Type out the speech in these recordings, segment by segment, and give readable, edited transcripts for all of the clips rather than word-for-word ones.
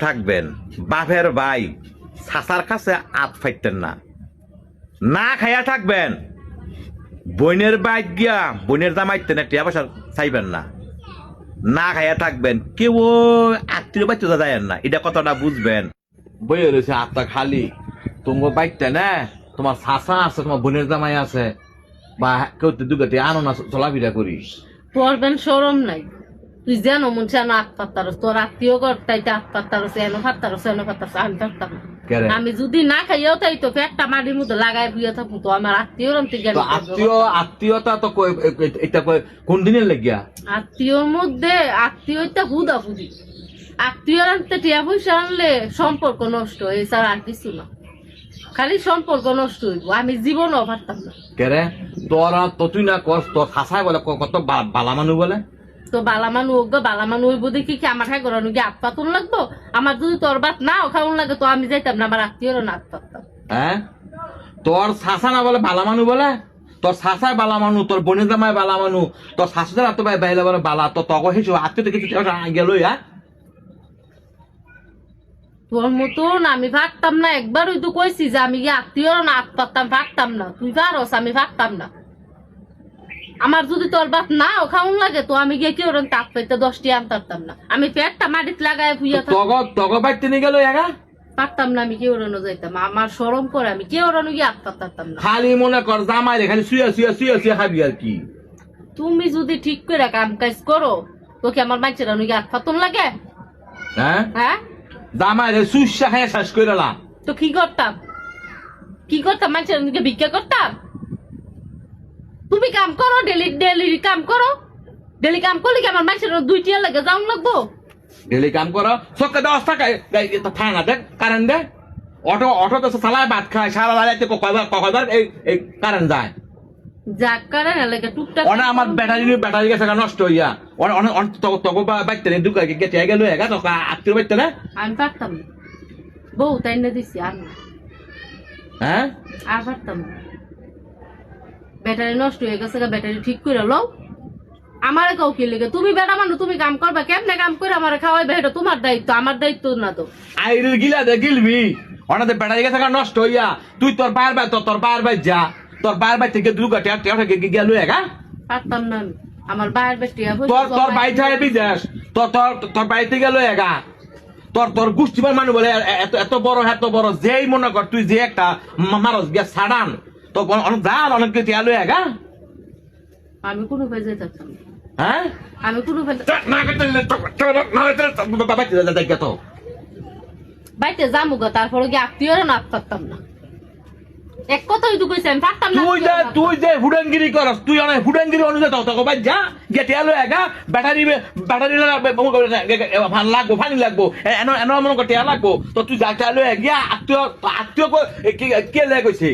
থাকবেন বাপের ভাই চাচার কাছে আত ফাইতেন না, না খাইয়া থাকবেন বোনের বাইক গিয়া বোনের জামাইতে না টিয়া পয়সা চাইবেন না, না খাইয়া থাকবেন কেউ আত্মীয় বাচ্চা যায় না, এটা কতটা বুঝবেন। বইয়ে রয়েছে আত্মা খালি তোমার বাইকটা না, তোমার চাচা আছে, তোমার বোনের জামাই আছে, বা কেউ দুগাতে আনো না চলাফেরা করিস। তোর বেন সরম নাই, তুই যেন মন সে আত পাত্তার, তোর আত্মীয় করতাইতে আত পাত্তার এনো ফাত্তার এনো ফাত্তার আমি পারতাম না। আমি যদি না খাইয়াও তাই তো একটা মাটির মধ্যে লাগাই বুঝে থাকবো, তো আমার আত্মীয় আত্মীয়তা তো এটা কোন দিনের লেগিয়া আত্মীয়র মধ্যে আত্মীয়তা হুদা বুঝি, আত্মীয় আনতে টিয়া পয়সা আনলে সম্পর্ক নষ্ট, এছাড়া আর কিছু না, খালি সম্পর্ক নষ্ট হইব। আমি জীবনও পারতাম না। কেরে তোরা তো তুই না কর, তোর খাসায় বলে কত বালা মানুষ বলে, তো বালামান হোক বালামান হইব দেখি কি আমার ঠাই করানো কি আত পাতুন লাগবো? আমার যদি তোর বাত না খাওয়ান লাগে তো আমি যাইতাম না, আমার আত্মীয়রও না আত পারতাম। হ্যাঁ তোর শাসা না বলে বালা মানু বলে, তোর শাসায় বালা মানু, তোর বোনের জামাই বালা মানু, তোর শাশুদের আত্ম ভাই বাইলে বলে বালা, তো তখন হিসু আত্মীয় থেকে গেল। তোর মতন আমি ভাবতাম না, একবার ওই তো কইছি যে আমি গিয়ে আত্মীয়রও না আত পারতাম, ভাবতাম না। তুই পারস, আমি ভাবতাম না। আমার যদি তোর বাত না খাওয়ান লাগে তো আমি গিয়ে কেউ তাপ পাইতে 10টি আনতাম না, আমি পেটটা মাটিতে লাগাই ফুইয়া বাইতে নিয়ে গেল একা পারতাম না, আমি কেউ রানো যাইতাম, আমার শরম করে আমি কেউ রানো গিয়ে আত পারতাম না। খালি মনে কর জামাই খালি শুয়ে শুয়ে শুয়ে শুয়ে খাবি আর কি। তুমি যদি ঠিক করে কাম কাজ করো তো কি আমার মাইছে রানো গিয়ে আত পাতন লাগে? হ্যাঁ হ্যাঁ জামাই রে সুসা খাইয়া শেষ করে না তো কি করতাম? কি করতাম? মাইছে রানো গিয়ে ভিক্ষা করতাম? তুমি কাম করো, ডেলি ডেলি কাম করো, ডেলি কাম করলে কি আমার মাইছে 2টিয়া লাগে যাওন লাগবো? ডেলি কাম করো সকালে 10 টাকা থানা দেখ কারেন্ট দে, অটো অটো তো চালায় ভাত খায় সারা রাতে কয়বার এই কারেন্ট যায় যাক করে না লাগে টুকটাক। অনেক আমার ব্যাটারি গেছে নষ্ট হইয়া অনেক তখন বাইতে নেই দুকা গেছে গেল এগা তো আত্মীয় বাইতে না। আমি পারতাম না, বউ তাই না দিছি আর না। হ্যাঁ আর পারতাম না, ব্যাটারি নষ্ট হয়ে গেছে, ব্যাটারি ঠিক করে লও। আমার কাউ কি লেগে তুমি বেটা মানু, তুমি কাম করবা, কেমনে কাম করে আমার খাওয়াইবে, এটা তোমার দায়িত্ব, আমার দায়িত্ব না। তো আইরে গিলা দে গিলবি অনাতে ব্যাটারি গেছে নষ্ট হইয়া, তুই তোর পায়ের বাই তোর পায়ের বাই যা, তোর পায়ের বাই থেকে দুগা টেয়া গেল এগা পারতাম না আমি। আমার বাইরের বেটিয়া তোর বাইতে বিদেশ, তোর বাড়িতে গেল এগা, তোর গোষ্ঠীবার মানুষ বলে এত বড় যেই মনে কর তুই যে একটা মারস গিয়া ছাড়ান তো অনেক জান অনেক কিছু আলো এগা। আমি কোনো ভেজে থাকতাম না। হ্যাঁ আমি কোনো বাইতে যাবো গা, তারপরে গিয়ে আত্মীয়রা না পারতাম না। এক কথাই তো কইছি আমি পারতাম না। তুই যে হুডাঙ্গিরি করস, তুই অনেক হুডাঙ্গিরি অনুযায়ী তোকে বাই যা গেটে আলো এগা, ব্যাটারি লাগবো পানি লাগবো এন মনে করতে লাগবো, তো তুই যাতে আলো গিয়া আত্মীয় কে লে কইছে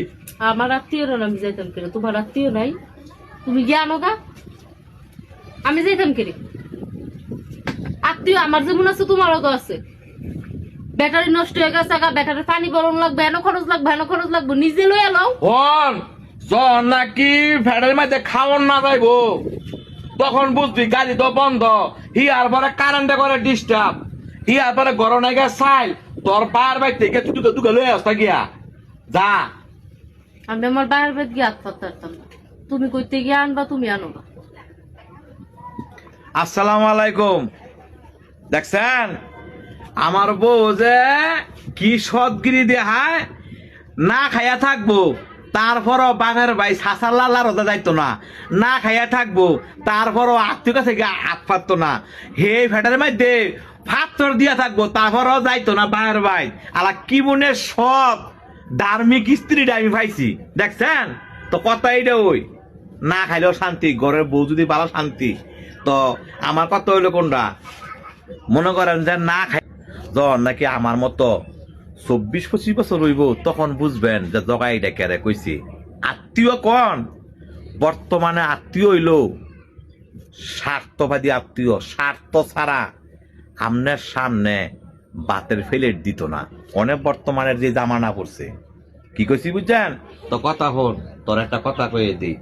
আমার আত্মীয়রা আমি যাইতাম কেন? তোমার আত্মীয় নাই, তুমি গিয়া আনো গা, আমি যাইতাম কেন? আত্মীয় আমার যেমন আছে তোমারও তো আছে। ব্যাটারি নষ্ট হয়ে গেছে, ব্যাটারি পানি গরম লাগবে, এনো খরচ লাগবে, নিজে লই আলো। জন নাকি ফ্যাডের মধ্যে খাওয়ান না যাইবো তখন বুঝবি গাড়ি তো বন্ধ, হিয়ার পরে কারেন্টে করে ডিস্টার্ব, হিয়ার পরে গরম নাকি চাইল, তোর পার বাই থেকে তুই লই আসতা গিয়া যা। আমি আমার বাইরের বাড়ি গিয়ে হাত পারতাম না, তুমি কইতে গিয়ে আনবা, তুমি আনো না। আসসালামু আলাইকুম। দেখছেন আমার বউ যে কি সদগিরি দেখায়, না খাইয়া থাকবো তারপরও বাঘের ভাই শাসার লাল রোজা যাইতো না, না খাইয়া থাকবো তারপরও আত্মীয় কাছে হাত পারতো না, হে ফেটার মধ্যে ফাত্তর দিয়া থাকবো তারপরও যাইতো না বাঘের ভাই। আলা কি মনে সব ধার্মিক স্ত্রীটা আমি পাইছি। দেখছেন তো কথা এইটা, ওই না খাইলেও শান্তি, ঘরের বউ যদি ভালো শান্তি। তো আমার কথা হইলো কোনটা, মনে করেন যে না খাই জন নাকি আমার মতো 24-25 বছর হইব, তখন বুঝবেন যে জগাইটা কেড়ে কইছি। আত্মীয় কন বর্তমানে আত্মীয় হইল স্বার্থবাদী আত্মীয়, স্বার্থ ছাড়া আমনের সামনে বাতের ফেলেট দিত না। অনেক বর্তমানের যে জামানা পড়ছে, কি কইছি বুঝছেন? তো কথা হল, তোর একটা কথা কয়ে দিই,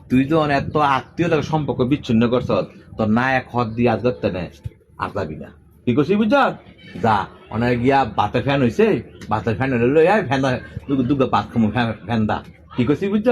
তুই তো এত আত্মীয়তার সম্পর্ক বিচ্ছিন্ন করছ, তোর না এক হদ দিয়ে আজ করতে নেই আর যাবি না। কি করছি বুঝছ যা অনেক গিয়া বাতের ফ্যান হয়েছে বাতের ফ্যান হলে লই আয় ফ্যান দুগা পাত খামো ফ্যান দা কি করছি বুঝছ